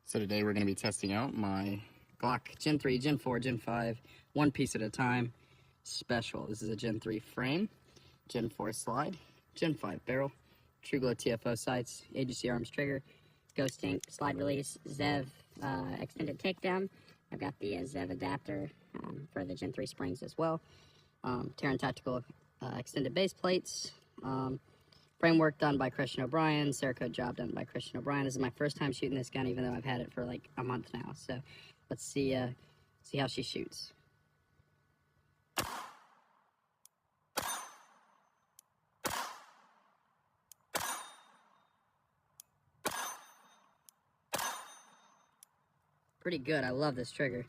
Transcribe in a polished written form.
So today we're going to be testing out my Glock Gen 3, Gen 4, Gen 5, one piece at a time special. This is a Gen 3 frame, Gen 4 slide, Gen 5 barrel, TruGlo TFO sights, agency arms trigger, Ghost Ink slide release, Zev extended takedown. I've got the Zev adapter for the Gen 3 springs as well. Terran Tactical extended base plates. Framework done by Christian O'Brien, Cerakote job done by Christian O'Brien. This is my first time shooting this gun, even though I've had it for like a month now. So let's see how she shoots. Pretty good. I love this trigger.